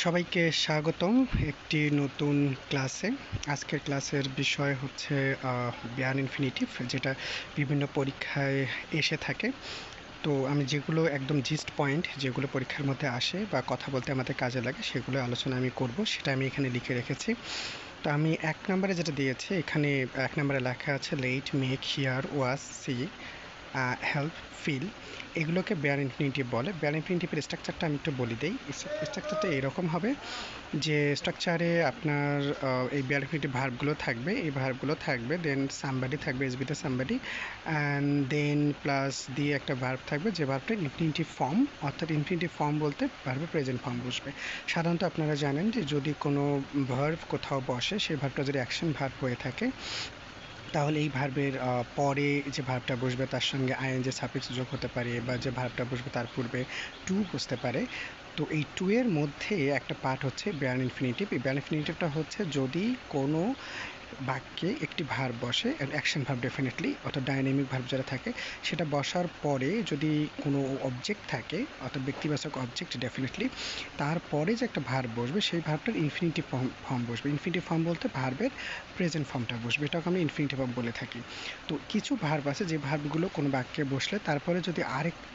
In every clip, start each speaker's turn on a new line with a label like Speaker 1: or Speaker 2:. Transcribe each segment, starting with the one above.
Speaker 1: সবাইকে স্বাগতম একটি নতুন ক্লাসে। আজকের ক্লাসের বিষয় হচ্ছে বিয়ান ইনফিনিটিভ, যেটা বিভিন্ন পরীক্ষায় এসে থাকে। তো আমি যেগুলো একদম জিস্ট পয়েন্ট, যেগুলো পরীক্ষার মধ্যে আসে বা কথা বলতে আমাদের কাজে লাগে, সেগুলো আলোচনা আমি করব, সেটা আমি এখানে লিখে রেখেছি। তো আমি 1 নম্বরে যেটা দিয়েছি, এখানে 1 নম্বরে লেখা আছে let, make, hear, watch, see, help, feel. এগুলোকে বেয়ার ইনফিনিটিভ বলে। বেয়ার ইনফিনিটিভের স্ট্রাকচারটা আমি একটু বলে দিই। স্ট্রাকচারটা এরকম হবে যে স্ট্রাকচারে আপনার এই বেয়ার ইনফিনিটিভ ভার্বগুলো থাকবে, এই ভার্বগুলো থাকবে, দেন সামবাডি থাকবে, এসবিতে সামবাডি, অ্যান্ড দেন প্লাস দিয়ে একটা ভার্ব থাকবে, যে ভার্বটা ইনফিনিটিভ ফর্ম, অর্থাৎ ইনফিনিটিভ ফর্ম বলতে ভার্বের প্রেজেন্ট ফর্ম বসবে। সাধারণত আপনারা জানেন যে যদি কোনো ভার্ব কোথাও বসে, সেই ভার্বটা যদি অ্যাকশন ভার্ব হয়ে থাকে, তাহলে এই ভার্বের পরে যে ভার্বটা বসবে তার সঙ্গে আইএনজি সাফিক্স যোগ হতে পারে, বা যে ভার্বটা বসবে তার পূর্বে টু বসতে পারে। তো এই টু এর মধ্যে একটা পার্ট হচ্ছে বেয়ার ইনফিনিটিভ। এই বেয়ার ইনফিনিটিভটা হচ্ছে যদি কোনো বাক্যে একটি ভার্ব বসে, অ্যাকশন ভার্ব ডেফিনেটলি, অর্থাৎ ডাইনামিক ভার্ব যেটা থাকে, সেটা বসার পরে যদি কোনো অবজেক্ট থাকে, অর্থাৎ ব্যক্তিবাচক অবজেক্ট ডেফিনেটলি, তারপরে যে একটা ভার্ব বসবে, সেই ভার্বটার ইনফিনিটিভ ফর্ম বসবে। ইনফিনিটিভ ফর্ম বলতে ভার্বের প্রেজেন্ট ফর্মটা বসবে, এটাকে আমরা ইনফিনিটিভ ফর্ম বলে থাকি। তো কিছু ভার্ব আছে যে ভার্বগুলো কোনো বাক্যে বসলে তারপরে যদি আরেকটি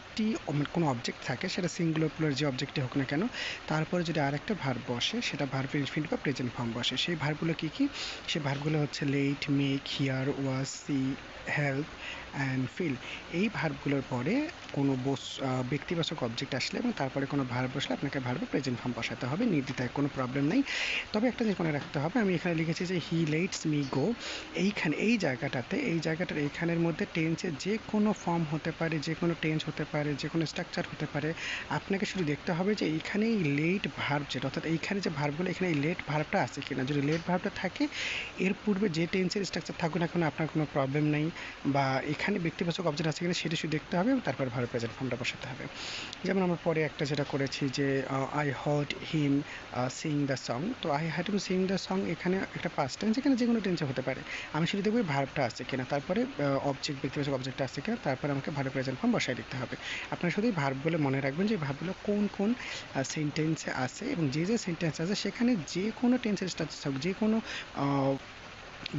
Speaker 1: কোনো অবজেক্ট থাকে, সেটা সিঙ্গুলার প্লুরাল যে অবজেক্টই হোক না কেন, তারপরে যদি আরেকটা ভার্ব বসে, সেটা ভার্বের ইনফিনিটিভ বা প্রেজেন্ট ফর্ম বসে। সেই ভার্বগুলো কী কী? সে ভার্বগুলো হচ্ছে let, make, hear, watch, see, help and feel. এই ভার্বগুলোর পরে কোনো ব্যক্তিবাচক অবজেক্ট আসলে এবং তারপরে কোনো ভার্ব বসলে আপনাকে ভার্বের প্রেজেন্ট ফর্ম বসাতে হবে, নির্দ্বিধায়, কোনো প্রবলেম নেই। তবে একটা জিনিস মনে রাখতে হবে, আমি এখানে লিখেছি যে হি লেটস মি গো। এইখানে এই জায়গাটাতে, এই জায়গাটার এইখানের মধ্যে টেন্সের যে কোনো ফর্ম হতে পারে, যে কোনো টেন্স হতে পারে, যে কোনো স্ট্রাকচার হতে পারে। আপনাকে শুধু দেখতে হবে যে এইখানে এই লেট ভার্ব যেটা, অর্থাৎ এইখানে যে ভার্বগুলো, এখানে এই লেট ভার্বটা আছে কিনা। যদি লেট ভার্বটা থাকে, এর পূর্বে যে টেন্সের স্ট্রাকচার থাকুক না কেন আপনার কোনো প্রবলেম নেই, বা এখানে ব্যক্তিবাচক অবজেক্ট আছে কিনা সেটা শুধু দেখতে হবে এবং তারপর ভার্ব প্রেজেন্ট ফর্মটা বসাতে হবে। যেমন আমরা পরে একটা যেটা করেছি যে I heard him sing the song. তো I heard him sing the song, এখানে একটা পাস্ট টেন্স, এখানে যে কোনো টেন্সে হতে পারে। আমি শুধু দেখবো ভার্বটা আছে কিনা, তারপরে অবজেক্ট, ব্যক্তিবাচক অবজেক্টটা আছে কিনা, তারপরে আমাকে ভার্ব প্রেজেন্ট ফর্ম বসাই দিতে হবে। আপনারা শুধু এই ভার্বগুলো মনে রাখবেন যে ভার্বগুলো কোন কোন সেন্টেন্সে আছে, এবং যে যে সেন্টেন্স আছে সেখানে যে কোনো টেন্সের স্ট্রাকচার থাকুক, যে কোনো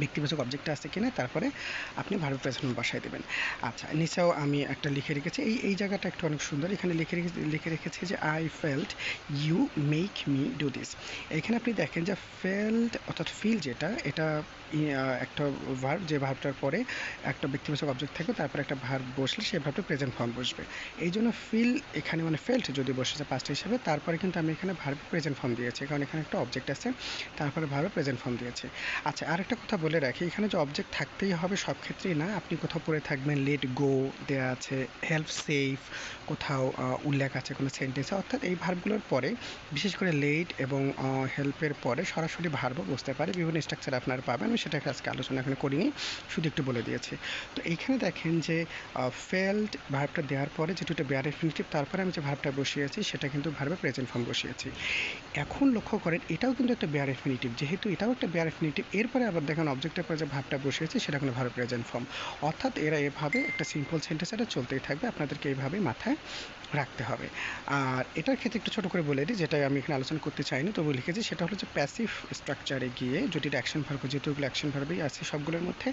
Speaker 1: ব্যক্তিবাচক অবজেক্ট আছে কিনা, তারপরে আপনি ভার্ব প্রেজেন্ট বসাই দেবেন। আচ্ছা, নিচেও আমি একটা লিখে রেখেছি, এই জায়গাটা একটু অনেক সুন্দর। এখানে লিখে রেখেছি যে I felt you make me do this. এখানে আপনি দেখেন যে ফেল্ট অর্থাৎ ফিল যেটা, এটা একটা ভার্ব, যে ভার্বটার পরে একটা ব্যক্তিবাচক অবজেক্ট থাকবে, তারপরে একটা ভার্ব বসলে সেই ভার্বটা প্রেজেন্ট ফর্ম বসবে। এই জন্য ফিল এখানে মানে ফেল্ট যদি বসেছে পাস্ট হিসেবে, তারপরে কিন্তু আমি এখানে ভার্ব প্রেজেন্ট ফর্ম দিয়েছি, কারণ এখানে একটা অবজেক্ট আছে, তারপরে ভার্ব প্রেজেন্ট ফর্ম দিয়েছি। আচ্ছা, আরেকটা কথা বলে রাখি, এখানে যে অবজেক্ট থাকতেই হবে সব ক্ষেত্রেই না। আপনি কোথাও পড়ে থাকবেন লেট গো দেওয়া আছে, হেল্প, সেফ কোথাও উল্লেখ আছে কোনো সেন্টেন্সে, অর্থাৎ এই ভার্বগুলোর পরে, বিশেষ করে লেট এবং হেল্পের পরে সরাসরি ভার্বও বসতে পারে। বিভিন্ন স্ট্রাকচার আপনারা পাবেন, আমি সেটাকে আজকে আলোচনা এখানে করিনি, শুধু একটু বলে দিয়েছি। তো এইখানে দেখেন যে ফেল্ড ভার্বটা দেওয়ার পরে যেটা বেয়ার ইনফিনিটিভ, তারপরে আমি যে ভার্বটা বসিয়েছি সেটা কিন্তু ভার্বে প্রেজেন্ট ফর্ম বসিয়েছি। এখন লক্ষ্য করেন এটাও কিন্তু একটা বেয়ার ইনফিনিটিভ, যেহেতু এটাও একটা বেয়ার ইনফিনিটিভ, এরপরে আবার দেখেন অবজেক্টের পরে যে ভার্বটা বসিয়েছে সেটা কোনো ভার্ব প্রেজেন্ট ফর্ম। অর্থাৎ এরা এভাবে একটা সিম্পল সেন্টেন্স এটা চলতেই থাকবে, আপনাদেরকে এইভাবেই মাথায় রাখতে হবে। আর এটার ক্ষেত্রে একটু ছোটো করে বলে দিই, যেটা আমি এখানে আলোচনা করতে চাইনি তবু লিখেছি, সেটা হলো যে প্যাসিভ স্ট্রাকচারে গিয়ে যদি এটা অ্যাকশন ভার্ব, যেহেতু এগুলো অ্যাকশন ভার্বই আছে সবগুলোর মধ্যে,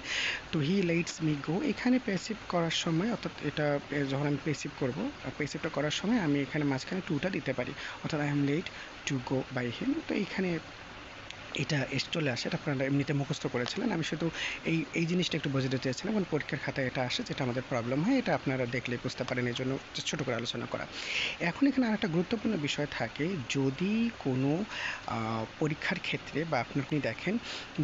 Speaker 1: তো হি লেটস মি গো, এখানে প্যাসিভ করার সময়, অর্থাৎ এটা যখন আমি প্যাসিভ করবো, প্যাসিভটা করার সময় আমি এখানে মাঝখানে টুটা দিতে পারি, অর্থাৎ I am let to go by him. তো এইখানে এটা চলে আসে, এটা আপনারা এমনিতে মুখস্থ করেছিলেন, আমি শুধু এই জিনিসটা একটু বোঝাতে চেয়েছিলাম, কারণ পরীক্ষার খাতায় এটা আসে, যেটা আমাদের প্রবলেম হয়, এটা আপনারা দেখলে বুঝতে পারেন, এই জন্য ছোটো করে আলোচনা করা। এখন এখানে আরেকটা গুরুত্বপূর্ণ বিষয় থাকে, যদি কোনো পরীক্ষার ক্ষেত্রে বা আপনি দেখেন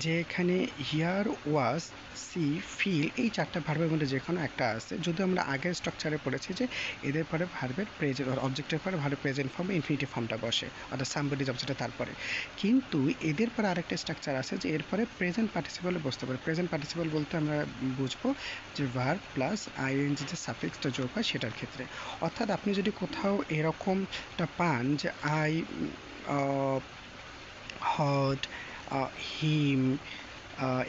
Speaker 1: যে এখানে হিয়ার, ওয়াজ, সি, ফিল, এই চারটা ভার্বের মধ্যে যে কোনো একটা আছে, যদি আমরা আগের স্ট্রাকচারে পড়েছি যে এদের পরে ভার্বের প্রেজেন্ট অবজেক্টের পরে ভার্বের প্রেজেন্ট ফর্মে ইনফিনিটিভ ফর্মটা বসে, অর্থাৎ সামবডিজ অবজেক্টটা তারপরে। কিন্তু এদের পরে আরেকটা স্ট্রাকচার আছে যে এরপরে প্রেজেন্ট পার্টিসিপলে বসতে পারে। প্রেজেন্ট পার্টিসিপল বলতে আমরা বুঝবো যে ভার্ব প্লাস আইএনজি যে সাফিক্সটা যোগ হয় সেটার ক্ষেত্রে। অর্থাৎ আপনি যদি কোথাও এরকমটা পান যে আই হার্ড হিম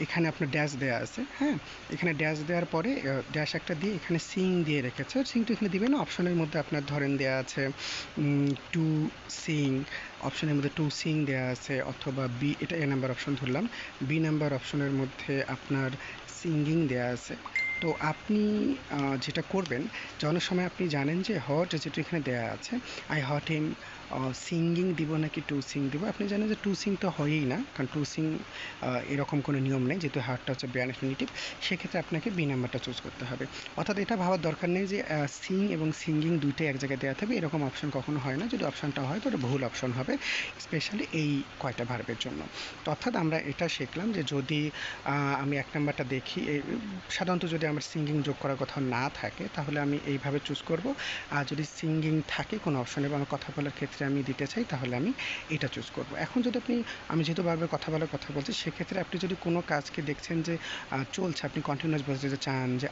Speaker 1: এখানে আপনার ড্যাশ দেওয়া আছে, হ্যাঁ, এখানে ড্যাশ দেওয়ার পরে ড্যাশ একটা দিয়ে এখানে সিং দিয়ে রেখেছে, সিংটা এখানে দিবেন না। অপশনের মধ্যে আপনার ধরেন দেওয়া আছে টু সিং, অপশনের মধ্যে টু সিং দেওয়া আছে, অথবা বি, এটা এ নাম্বার অপশন ধরলাম, বি নাম্বার অপশনের মধ্যে আপনার সিঙ্গিং দেওয়া আছে। তো আপনি যেটা করবেন, যে অনেক সময় আপনি জানেন যে হট যেটা এখানে দেওয়া আছে, আই হট হিম, সিঙ্গিং দিব নাকি টু সিং দিব, আপনি জানেন যে টু সিং তো হয়ই না, কারণ টু সিং এরকম কোনো নিয়ম নেই, যেহেতু হার্টটা হচ্ছে ব্যান ইনফিনিটিভ, সেক্ষেত্রে আপনাকে বি নাম্বারটা চুজ করতে হবে। অর্থাৎ এটা ভাবার দরকার নেই যে সিং এবং সিঙ্গিং দুইটাই এক জায়গায় দেওয়া থাকবে, এরকম অপশন কখনো হয় না। যদি অপশনটা হয় তো এটা ভুল অপশন হবে, স্পেশালি এই কয়টা ভার্বের জন্য। তো অর্থাৎ আমরা এটা শিখলাম যে যদি আমি এক নাম্বারটা দেখি, সাধারণত যদি আমার সিঙ্গিং যোগ করার কথা না থাকে তাহলে আমি এইভাবে চুজ করব, আর যদি সিঙ্গিং থাকে কোনো অপশনে বা আমার কথা বলার ক্ষেত্রে আমি দিতে চাই তাহলে আমি এটা চুজ করব। এখন যদি আমি যেহেতু বারবার কথা বলার কথা বলছি, সেক্ষেত্রে আপনি যদি কোনো কাজকে দেখছেন যে চলছে, আপনি কন্টিনিউয়াস বলতে যে চান যে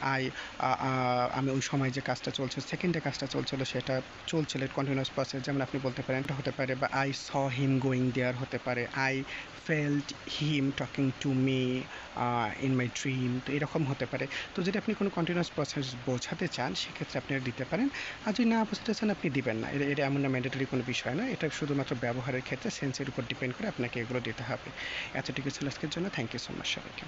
Speaker 1: আমি ওই সময় যে কাজটা চলছে, সেকেন্ডে কাজটা চলছিল, সেটা চলছিল কন্টিনিউয়াস প্রসেস, যেমন আপনি বলতে পারেন এটা হতে পারে, বা I saw him going there হতে পারে, I felt him talking to me in my dream, তো এরকম হতে পারে। তো যদি আপনি কোনো কন্টিনিউয়াস প্রসেস বোঝাতে চান সেক্ষেত্রে আপনি দিতে পারেন, আর যদি না বোঝাতে চান আপনি দিবেন না। এটা এমন না ম্যান্ডেটরি কোনো বিষয় না, এটা শুধুমাত্র ব্যবহারের ক্ষেত্রে সেন্সের উপর ডিপেন্ড করে আপনাকে এগুলো দিতে হবে। এতটুকু ছিল আজকের জন্য। থ্যাংক ইউ সো মাচ সবাইকে।